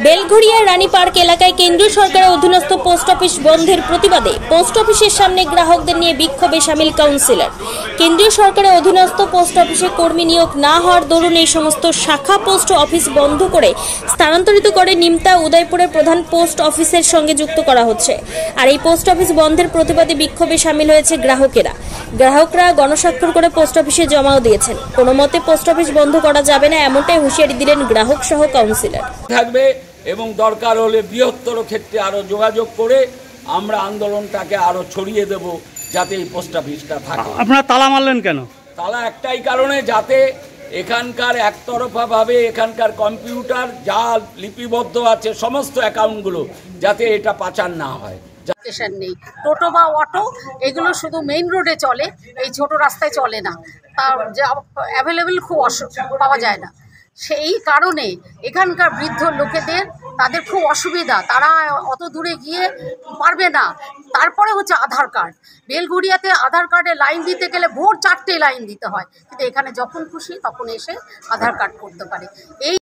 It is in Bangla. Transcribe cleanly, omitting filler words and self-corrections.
বেলঘড়িয়া রানী পার্ক এলাকায় কেন্দ্রীয় সরকারের অধীনস্থ পোস্ট অফিস বন্ধের প্রতিবাদে পোস্ট অফিসের সামনে গ্রাহকদের নিয়ে বিক্ষোভে সামিল কাউন্সিলর। কেন্দ্রীয় সরকারের অধীনস্থ পোস্ট অফিসে কর্মী নিয়োগ না হওয়ার দরুন এই সমস্ত শাখা পোস্ট অফিস বন্ধ করে স্থানান্তরিত করে নিমতা উদয়পুরের প্রধান পোস্ট অফিসের সঙ্গে যুক্ত করা হচ্ছে। আর এই পোস্ট অফিস বন্ধের প্রতিবাদে বিক্ষোভে সামিল হয়েছে গ্রাহকরা গণস্বাক্ষর করে পোস্ট অফিসে জমাও দিয়েছেন। কোনো মতে পোস্ট অফিস বন্ধ করা যাবে না, এমনটাই হুঁশিয়ারি দিলেন গ্রাহক সহ কাউন্সিলর। থাকবে এবং দরকার হলে বৃহত্তর ক্ষেত্রে আরো যোগাযোগ করে আমরা আন্দোলনটাকে আরো ছড়িয়ে দেব, যাতে এই পোস্ট অফিসটা থাকে। আপনারা তালা মারলেন কেন? তালা একটাই কারণে, যাতে এখানকার একতরফা ভাবে এখানকার কম্পিউটার যা লিপিবদ্ধ আছে সমস্ত অ্যাকাউন্টগুলো যাতে এটা পাচার না হয়। স্টেশন নেই, টোটো বা অটো এগুলো শুধু মেইন রোডে চলে, এই ছোট রাস্তায় চলে না, তার অ্যাভেলেবেল খুব পাওয়া যায় না। সেই কারণে এখানকার বৃদ্ধ লোকেদের তাদের খুব অসুবিধা, তারা অত দূরে গিয়ে পারবে না। তারপরে হচ্ছে আধার কার্ড, বেলঘড়িয়াতে আধার কার্ডে লাইন দিতে গেলে ভোর 4টে লাইন দিতে হয়, কিন্তু এখানে যখন খুশি তখন এসে আধার কার্ড করতে পারে। এই